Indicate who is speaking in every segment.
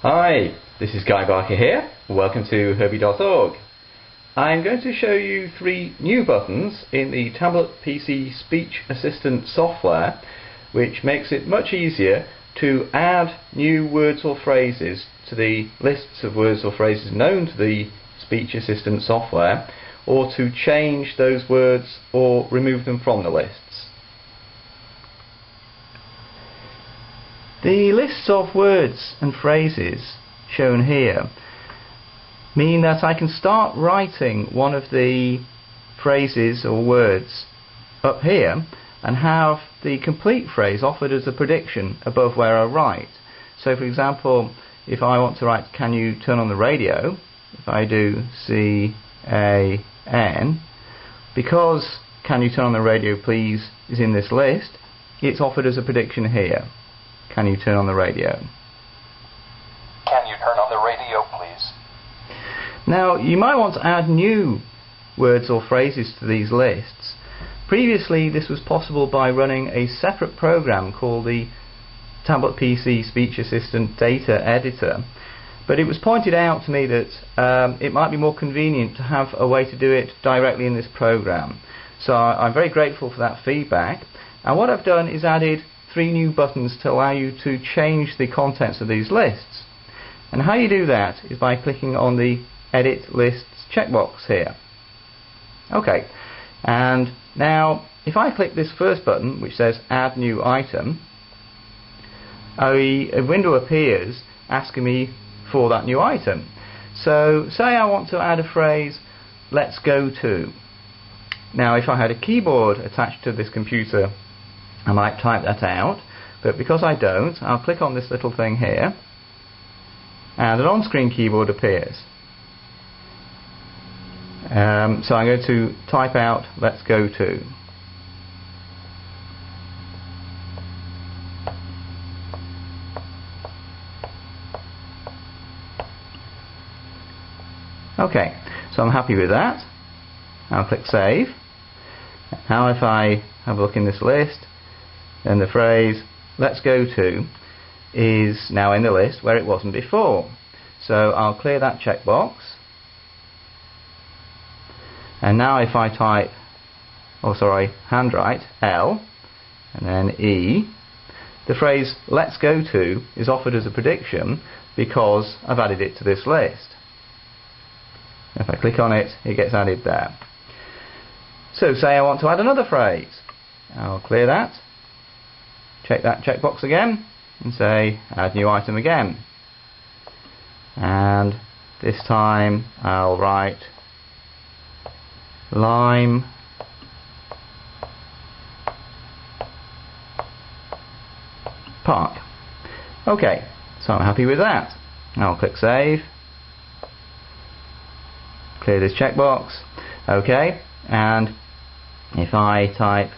Speaker 1: Hi, this is Guy Barker here. Welcome to Herbie.org. I'm going to show you 3 new buttons in the tablet PC speech assistant software, which makes it much easier to add new words or phrases to the lists of words or phrases known to the speech assistant software, or to change those words or remove them from the lists. The lists of words and phrases shown here mean that I can start writing one of the phrases or words up here and have the complete phrase offered as a prediction above where I write. So for example, if I want to write "Can you turn on the radio?", if I do C-A-N, because "Can you turn on the radio please" is in this list, it's offered as a prediction here. Can you turn on the radio?
Speaker 2: Can you turn on the radio, please?
Speaker 1: Now, you might want to add new words or phrases to these lists. Previously, this was possible by running a separate program called the Tablet PC Speech Assistant Data Editor, but it was pointed out to me that it might be more convenient to have a way to do it directly in this program. So I'm very grateful for that feedback, and what I've done is added 3 new buttons to allow you to change the contents of these lists. And how you do that is by clicking on the Edit Lists checkbox here. Okay, and now if I click this first button which says Add New Item, a window appears asking me for that new item. So say I want to add a phrase, "Let's go to." Now if I had a keyboard attached to this computer, I might type that out, but because I don't, I'll click on this little thing here and an on-screen keyboard appears. So I'm going to type out "Let's go to." Okay, so I'm happy with that. I'll click Save. Now if I have a look in this list, then the phrase "Let's go to" is now in the list where it wasn't before. So I'll clear that checkbox. And now if I handwrite L and then E, the phrase "Let's go to" is offered as a prediction because I've added it to this list. If I click on it, it gets added there. So say I want to add another phrase. I'll clear that, check that checkbox again, and say Add New Item again. And this time I'll write Lime Park. Okay, so I'm happy with that. I'll click Save, clear this checkbox. Okay, and if I type,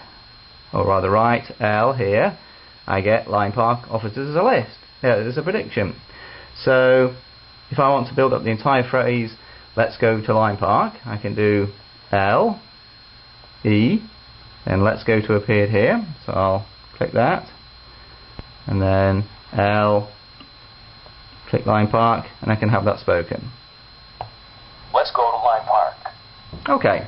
Speaker 1: or rather write L here, I get Lime Park offered as a list, as a prediction. So if I want to build up the entire phrase "Let's go to Lime Park", I can do L, E, and "Let's go to" appeared here, so I'll click that, and then L, click Lime Park, and I can have that spoken.
Speaker 2: Let's go to Lime Park.
Speaker 1: Okay,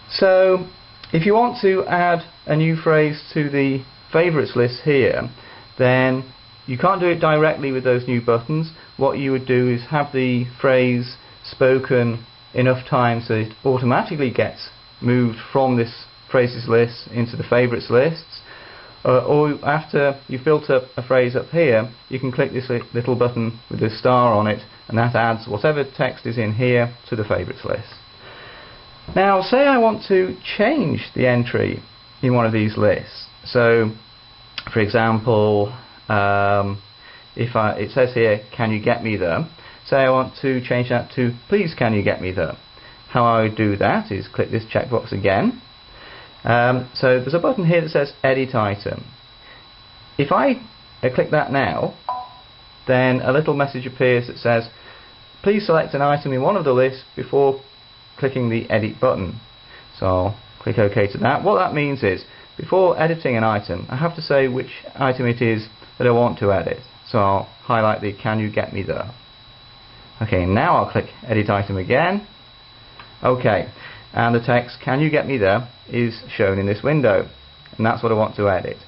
Speaker 1: so if you want to add a new phrase to the favourites list here, then you can't do it directly with those new buttons. What you would do is have the phrase spoken enough times that it automatically gets moved from this phrases list into the favourites lists, or after you've built up a phrase up here, you can click this little button with a star on it, and that adds whatever text is in here to the favourites list. Now say I want to change the entry in one of these lists. So for example, it says here "Can you get me there?" Say I want to change that to "Please can you get me there?" How I would do that is click this checkbox again. So there's a button here that says Edit Item. If I click that now, then a little message appears that says please select an item in one of the lists before clicking the Edit button. So I'll click OK to that. What that means is, before editing an item, I have to say which item it is that I want to edit. So I'll highlight the "Can you get me there?" Okay, now I'll click Edit Item again. Okay, and the text "Can you get me there?" is shown in this window, and that's what I want to edit.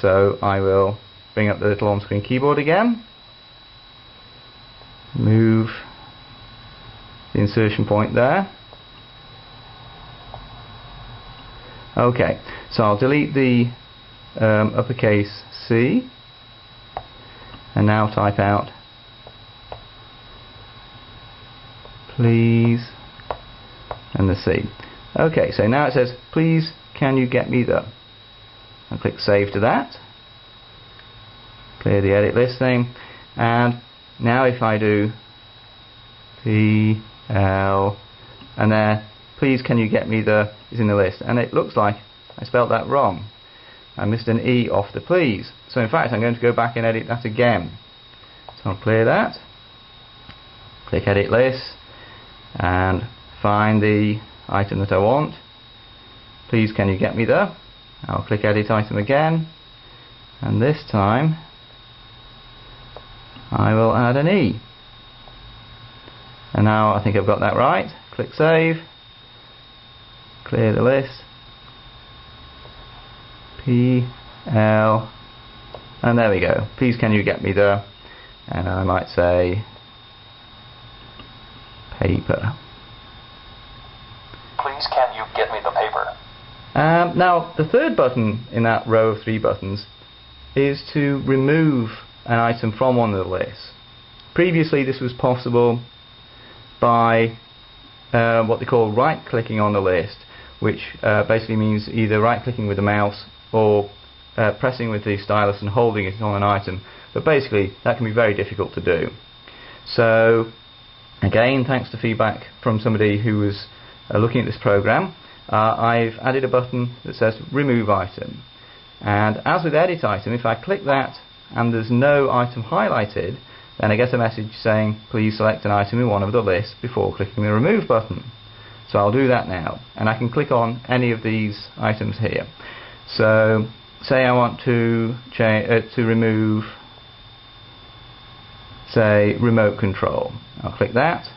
Speaker 1: So I will bring up the little on-screen keyboard again, move the insertion point there. Okay, so I'll delete the uppercase C and now type out "please" and the C. Okay, so now it says "please can you get me there?" I'll click Save to that, clear the edit list name, and now if I do P L and there "please can you get me there" is in the list, and it looks like I spelled that wrong. I missed an E off the "please." So in fact I'm going to go back and edit that again. So I'll clear that, click Edit List, and find the item that I want. "Please can you get me there?" I'll click Edit Item again, and this time I will add an E. And now I think I've got that right. Click Save, clear the list, P L, and there we go. "Please can you get me there?" And I might say "paper."
Speaker 2: Please can you get me the paper?
Speaker 1: Now the third button in that row of 3 buttons is to remove an item from one of the lists. Previously this was possible by what they call right-clicking on the list, which basically means either right-clicking with the mouse or pressing with the stylus and holding it on an item, but basically that can be very difficult to do. So again, thanks to feedback from somebody who was looking at this program, I've added a button that says "Remove Item," and as with Edit Item, if I click that and there's no item highlighted, then I get a message saying "please select an item in one of the lists" before clicking the Remove button. So I'll do that now, and I can click on any of these items here. So say I want to remove, say, remote control. I'll click that,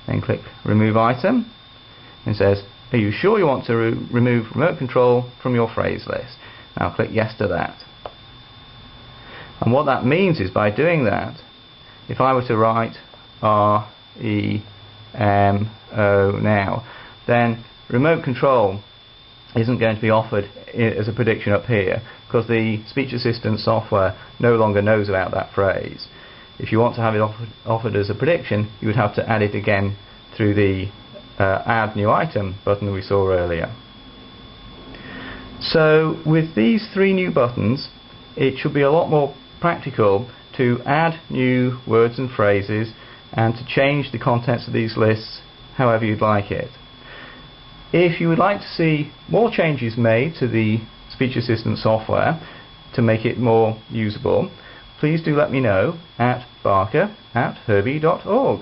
Speaker 1: then click Remove Item, and it says, "Are you sure you want to remove remote control from your phrase list?" I'll click Yes to that. And what that means is, by doing that, if I were to write REMO now, then remote control isn't going to be offered as a prediction up here, because the speech assistant software no longer knows about that phrase. If you want to have it offered as a prediction, you would have to add it again through the Add New Item button that we saw earlier. So with these 3 new buttons, it should be a lot more practical to add new words and phrases and to change the contents of these lists however you'd like it. If you would like to see more changes made to the speech assistant software to make it more usable, please do let me know at barker@herbie.org.